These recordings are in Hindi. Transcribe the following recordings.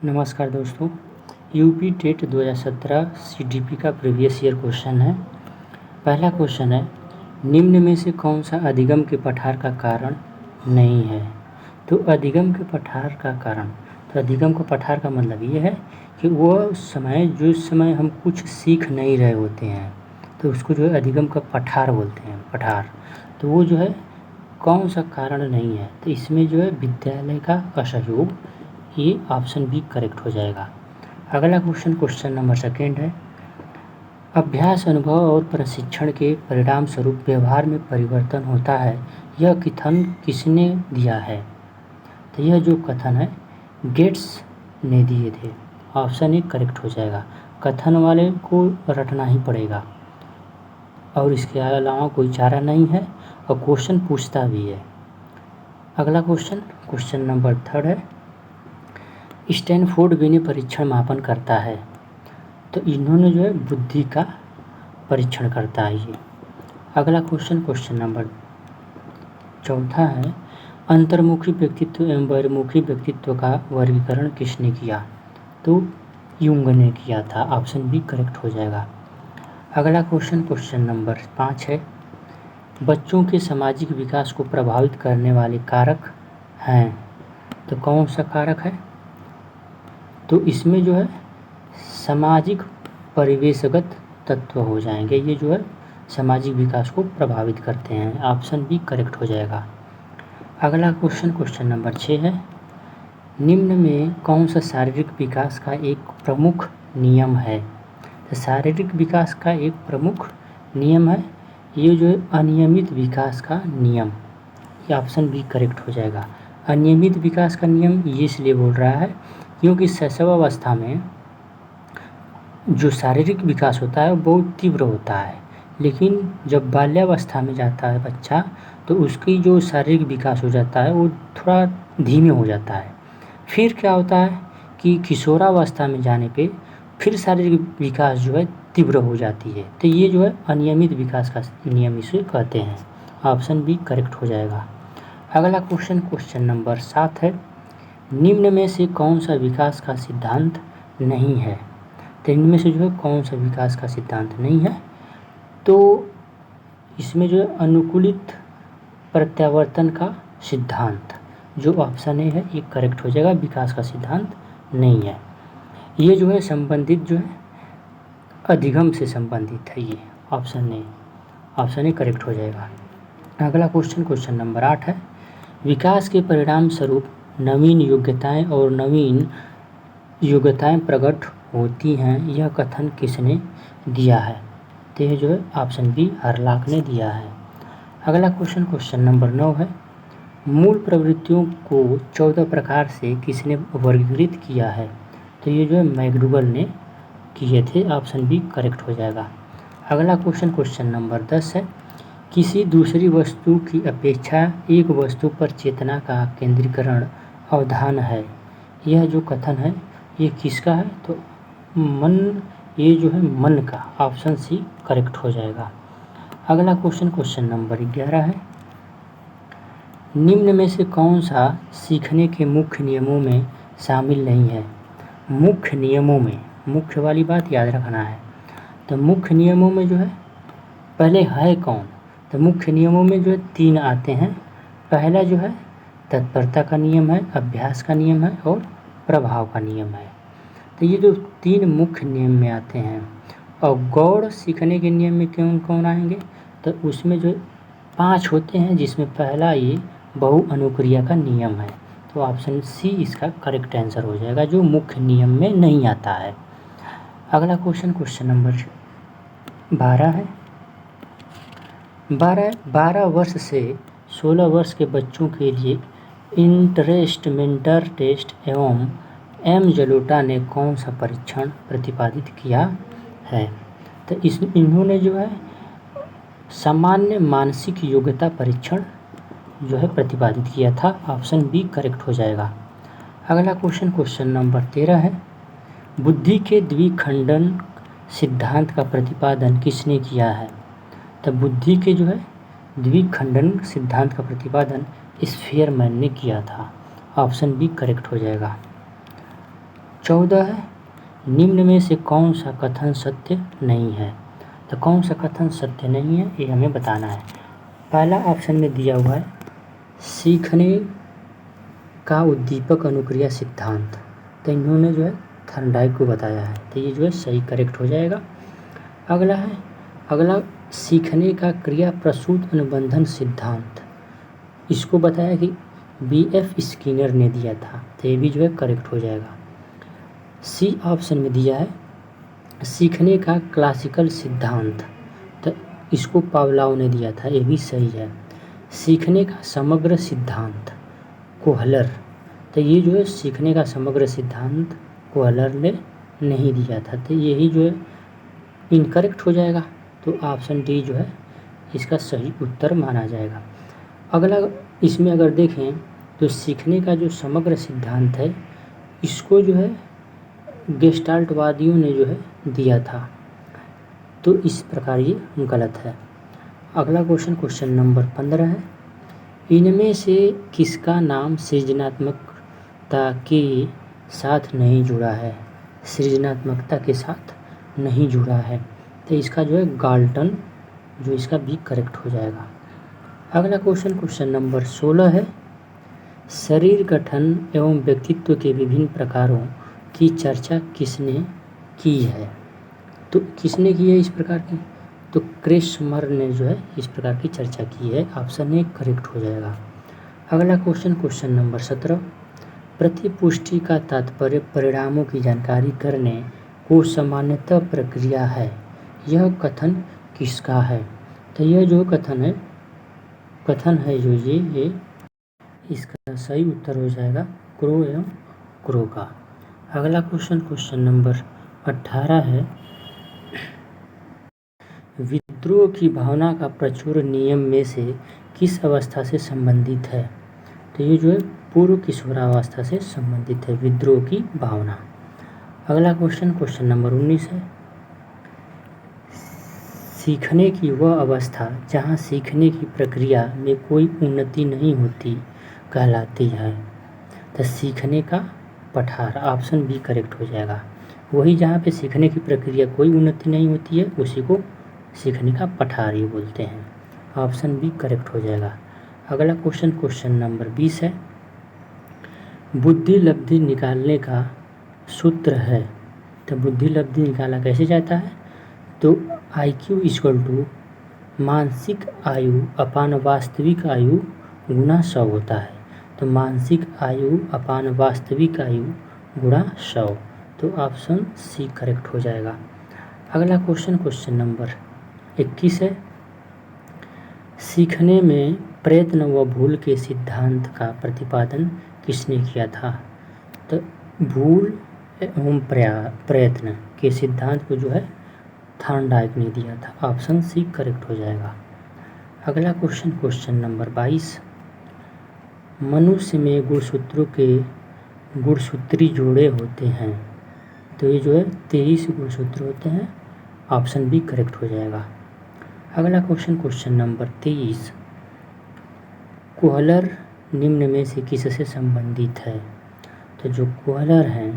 नमस्कार दोस्तों। यूपी टेट 2017 सीडीपी का प्रीवियस ईयर क्वेश्चन है। पहला क्वेश्चन है, निम्न में से कौन सा अधिगम के पठार का कारण नहीं है। तो अधिगम के पठार का कारण, तो अधिगम का पठार का मतलब ये है कि वो समय जिस समय हम कुछ सीख नहीं रहे होते हैं तो उसको जो है अधिगम का पठार बोलते हैं, पठार। तो वो जो है कौन सा कारण नहीं है, तो इसमें जो है विद्यालय का असहयोग, ये ऑप्शन बी करेक्ट हो जाएगा। अगला क्वेश्चन नंबर सेकेंड है, अभ्यास, अनुभव और प्रशिक्षण के परिणाम स्वरूप व्यवहार में परिवर्तन होता है, यह कथन किसने दिया है। तो यह जो कथन है गेट्स ने दिए थे। ऑप्शन ए करेक्ट हो जाएगा। कथन वाले को रटना ही पड़ेगा और इसके अलावा कोई चारा नहीं है, और क्वेश्चन पूछता भी है। अगला क्वेश्चन नंबर थर्ड है, स्टैनफोर्ड विनय परीक्षण मापन करता है। तो इन्होंने जो है बुद्धि का परीक्षण करता है ये। अगला क्वेश्चन नंबर चौथा है, अंतर्मुखी व्यक्तित्व एवं बहिर्मुखी व्यक्तित्व का वर्गीकरण किसने किया। तो यूंग ने किया था। ऑप्शन बी करेक्ट हो जाएगा। अगला क्वेश्चन नंबर 5 है, बच्चों के सामाजिक विकास को प्रभावित करने वाले कारक हैं। तो कौन सा कारक है, तो इसमें जो है सामाजिक परिवेशगत तत्व हो जाएंगे, ये जो है सामाजिक विकास को प्रभावित करते हैं। ऑप्शन बी करेक्ट हो जाएगा। अगला क्वेश्चन नंबर 6 है, निम्न में कौन सा शारीरिक विकास का एक प्रमुख नियम है। तो शारीरिक विकास का एक प्रमुख नियम है ये जो है अनियमित विकास का नियम, ये ऑप्शन बी करेक्ट हो जाएगा। अनियमित विकास का नियम ये इसलिए बोल रहा है क्योंकि शैशवावस्था में जो शारीरिक विकास होता है वो बहुत तीव्र होता है, लेकिन जब बाल्यावस्था में जाता है बच्चा तो उसकी जो शारीरिक विकास हो जाता है वो थोड़ा धीमे हो जाता है। फिर क्या होता है कि किशोरावस्था में जाने पे फिर शारीरिक विकास जो है तीव्र हो जाती है। तो ये जो है अनियमित विकास का नियम इसे कहते हैं। ऑप्शन बी करेक्ट हो जाएगा। अगला क्वेश्चन नंबर 7 है, निम्न में से कौन सा विकास का सिद्धांत नहीं है। तो इनमें से जो है कौन सा विकास का सिद्धांत नहीं है, तो इसमें जो है अनुकूलित प्रत्यावर्तन का सिद्धांत, जो ऑप्शन ए है ये करेक्ट हो जाएगा। विकास का सिद्धांत नहीं है, ये जो है संबंधित जो है अधिगम से संबंधित है। ये ऑप्शन ए करेक्ट हो जाएगा। अगला क्वेश्चन नंबर 8 है, विकास के परिणाम स्वरूप नवीन योग्यताएं और नवीन योग्यताएं प्रकट होती हैं, यह कथन किसने दिया है। तो ये जो है ऑप्शन बी हरलाक ने दिया है। अगला क्वेश्चन नंबर 9 है, मूल प्रवृत्तियों को 14 प्रकार से किसने वर्गीकृत किया है। तो ये जो है मैकडूगल ने किए थे। ऑप्शन बी करेक्ट हो जाएगा। अगला क्वेश्चन नंबर 10 है, किसी दूसरी वस्तु की अपेक्षा एक वस्तु पर चेतना का केंद्रीकरण अवधान है, यह जो कथन है ये किसका है। तो मन, ये जो है मन का। ऑप्शन सी करेक्ट हो जाएगा। अगला क्वेश्चन नंबर 11 है, निम्न में से कौन सा सीखने के मुख्य नियमों में शामिल नहीं है। मुख्य नियमों में, मुख्य वाली बात याद रखना है। तो मुख्य नियमों में जो है पहले है कौन, तो मुख्य नियमों में जो है 3 आते हैं। पहला जो है तत्परता का नियम है, अभ्यास का नियम है और प्रभाव का नियम है। तो ये जो 3 मुख्य नियम में आते हैं, और गौड़ सीखने के नियम में कौन कौन आएंगे, तो उसमें जो 5 होते हैं, जिसमें पहला ये बहु अनुक्रिया का नियम है। तो ऑप्शन सी इसका करेक्ट आंसर हो जाएगा, जो मुख्य नियम में नहीं आता है। अगला क्वेश्चन नंबर 12 है, 12 वर्ष से 16 वर्ष के बच्चों के लिए इंटरेस्टमेंटर टेस्ट एवं एम जलोटा ने कौन सा परीक्षण प्रतिपादित किया है। तो इन्होंने जो है सामान्य मानसिक योग्यता परीक्षण जो है प्रतिपादित किया था। ऑप्शन बी करेक्ट हो जाएगा। अगला क्वेश्चन नंबर 13 है, बुद्धि के द्विखंडन सिद्धांत का प्रतिपादन किसने किया है। तो बुद्धि के जो है द्विखंडन सिद्धांत का प्रतिपादन स्फेयरमैन ने किया था। ऑप्शन बी करेक्ट हो जाएगा। 14 है, निम्न में से कौन सा कथन सत्य नहीं है। तो कौन सा कथन सत्य नहीं है ये हमें बताना है। पहला ऑप्शन में दिया हुआ है सीखने का उद्दीपक अनुक्रिया सिद्धांत। तो इन्होंने जो है थर्नडाइक को बताया है, तो ये जो है सही करेक्ट हो जाएगा। अगला सीखने का क्रिया प्रसूत अनुबंधन सिद्धांत, इसको बताया कि BF स्किनर ने दिया था, तो ये भी जो है करेक्ट हो जाएगा। सी ऑप्शन में दिया है सीखने का क्लासिकल सिद्धांत, तो इसको पावलोव ने दिया था, ये भी सही है। सीखने का समग्र सिद्धांत कोहलर, तो ये जो है सीखने का समग्र सिद्धांत कोहलर ने नहीं दिया था, तो यही जो है इनकरेक्ट हो जाएगा। तो ऑप्शन डी जो है इसका सही उत्तर माना जाएगा। अगला इसमें अगर देखें तो सीखने का जो समग्र सिद्धांत है इसको जो है गेस्टाल्टवादियों ने जो है दिया था, तो इस प्रकार ये गलत है। अगला क्वेश्चन नंबर 15 है, इनमें से किसका नाम सृजनात्मकता के साथ नहीं जुड़ा है। सृजनात्मकता के साथ नहीं जुड़ा है, तो इसका जो है गाल्टन जो इसका भी करेक्ट हो जाएगा। अगला क्वेश्चन नंबर 16 है, शरीर गठन एवं व्यक्तित्व के विभिन्न प्रकारों की चर्चा किसने की है। तो किसने की है इस प्रकार की, तो क्रेसमर ने जो है इस प्रकार की चर्चा की है, ऑप्शन ए करेक्ट हो जाएगा। अगला क्वेश्चन नंबर 17, प्रतिपुष्टि का तात्पर्य परिणामों की जानकारी करने को सामान्यतः प्रक्रिया है, यह कथन किसका है। तो यह जो कथन है जो ये इसका सही उत्तर हो जाएगा क्रो एवं क्रो का। अगला क्वेश्चन नंबर 18 है, विद्रोह की भावना का प्रचुर नियम में से किस अवस्था से संबंधित है। तो ये जो है पूर्व किशोरावस्था से संबंधित है विद्रोह की भावना। अगला क्वेश्चन नंबर 19 है, सीखने की वह अवस्था जहाँ सीखने की प्रक्रिया में कोई उन्नति नहीं होती कहलाती है। तो सीखने का पठार, ऑप्शन बी करेक्ट हो जाएगा। वही जहाँ पे सीखने की प्रक्रिया कोई उन्नति नहीं होती है उसी को सीखने का पठार ही बोलते हैं, ऑप्शन बी करेक्ट हो जाएगा। अगला क्वेश्चन नंबर 20 है, बुद्धि लब्धि निकालने का सूत्र है। तो बुद्धि लब्धि निकाला कैसे जाता है, तो IQ = मानसिक आयु अपान वास्तविक आयु गुणा 100 होता है। तो मानसिक आयु अपान वास्तविक आयु गुणा 100, तो ऑप्शन सी करेक्ट हो जाएगा। अगला क्वेश्चन नंबर 21 है, सीखने में प्रयत्न व भूल के सिद्धांत का प्रतिपादन किसने किया था। तो भूल एवं प्रयत्न के सिद्धांत को जो है थॉर्नडाइक ने दिया था, ऑप्शन सी करेक्ट हो जाएगा। अगला क्वेश्चन नंबर 22, मनुष्य में गुणसूत्रों के गुणसूत्री जोड़े होते हैं। तो ये जो है 23 गुणसूत्र होते हैं, ऑप्शन बी करेक्ट हो जाएगा। अगला क्वेश्चन नंबर 23, कोहलर निम्न में से किससे संबंधित है। तो जो कोहलर हैं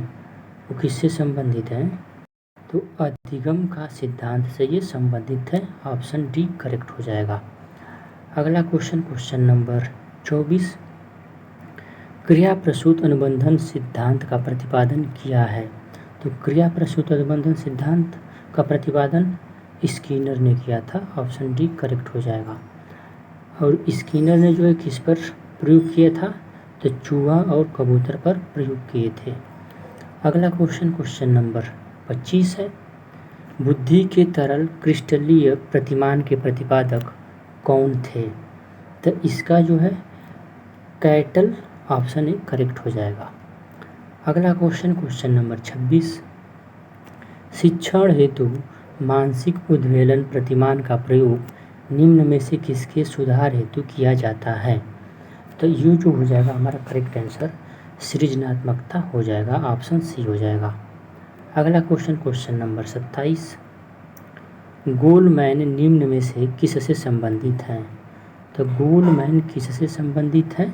वो किससे संबंधित हैं, तो अधिगम का सिद्धांत से ये संबंधित है, ऑप्शन डी करेक्ट हो जाएगा। अगला क्वेश्चन नंबर 24, क्रिया प्रसूत अनुबंधन सिद्धांत का प्रतिपादन किया है। तो क्रिया प्रसूत अनुबंधन सिद्धांत का प्रतिपादन स्किनर ने किया था, ऑप्शन डी करेक्ट हो जाएगा। और स्किनर ने जो है किस पर प्रयोग किया था, तो चूहा और कबूतर पर प्रयोग किए थे। अगला क्वेश्चन नंबर 25 है, बुद्धि के तरल क्रिस्टलीय प्रतिमान के प्रतिपादक कौन थे। तो इसका जो है कैटल, ऑप्शन ए करेक्ट हो जाएगा। अगला क्वेश्चन नंबर 26, शिक्षण हेतु मानसिक उद्वेलन प्रतिमान का प्रयोग निम्न में से किसके सुधार हेतु किया जाता है। तो ये जो हो जाएगा हमारा करेक्ट आंसर सृजनात्मकता हो जाएगा, ऑप्शन सी हो जाएगा। अगला क्वेश्चन नंबर 27, गोलमैन निम्न में से किससे संबंधित हैं। तो गोलमैन किससे संबंधित है,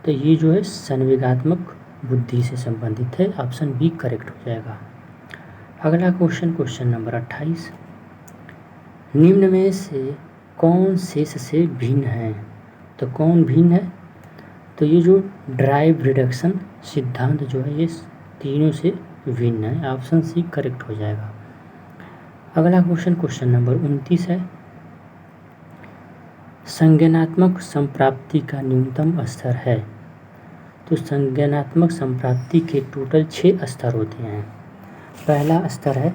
तो ये जो है संवेगात्मक बुद्धि से संबंधित है, ऑप्शन बी करेक्ट हो जाएगा। अगला क्वेश्चन नंबर 28, निम्न में से कौन शेष से भिन्न है? तो कौन भिन्न है? तो ये जो ड्राइव रिडक्शन सिद्धांत जो है ये तीनों से भिन्न है, ऑप्शन सी करेक्ट हो जाएगा। अगला क्वेश्चन नंबर 29 है, संज्ञानात्मक संप्राप्ति का न्यूनतम स्तर है। तो संज्ञानात्मक संप्राप्ति के टोटल 6 स्तर होते हैं। पहला स्तर है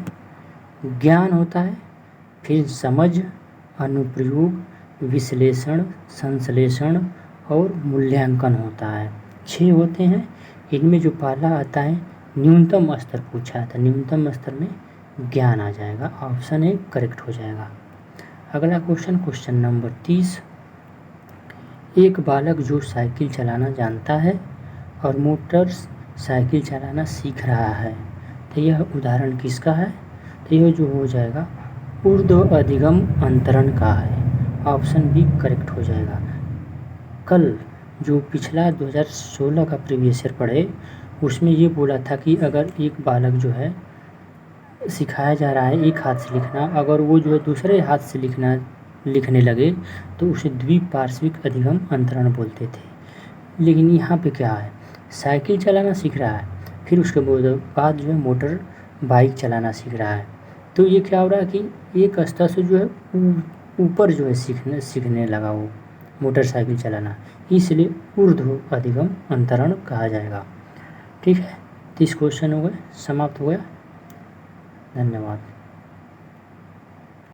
ज्ञान होता है, फिर समझ, अनुप्रयोग, विश्लेषण, संश्लेषण और मूल्यांकन होता है। 6 होते हैं। इनमें जो पहला आता है न्यूनतम स्तर पूछा है, तो न्यूनतम स्तर में ज्ञान आ जाएगा, ऑप्शन ए करेक्ट हो जाएगा। अगला क्वेश्चन नंबर 30, एक बालक जो साइकिल चलाना जानता है और मोटर साइकिल चलाना सीख रहा है, तो यह उदाहरण किसका है? तो यह जो हो जाएगा ऊर्ध्व अधिगम अंतरण का है, ऑप्शन बी करेक्ट हो जाएगा। कल जो पिछला 2016 का प्रीवियस ईयर पढ़े उसमें ये बोला था कि अगर एक बालक जो है सिखाया जा रहा है एक हाथ से लिखना, अगर वो जो है दूसरे हाथ से लिखने लगे तो उसे द्विपार्श्विक अधिगम अंतरण बोलते थे। लेकिन यहाँ पे क्या है, साइकिल चलाना सीख रहा है, फिर उसके बाद जो है मोटर बाइक चलाना सीख रहा है, तो ये क्या हो रहा है कि एक स्तर से जो है ऊपर जो है सीखने लगा वो मोटरसाइकिल चलाना, इसलिए ऊर्ध्व अधिगम अंतरण कहा जाएगा। ठीक है, 30 क्वेश्चन हो गए, समाप्त हो गया। धन्यवाद।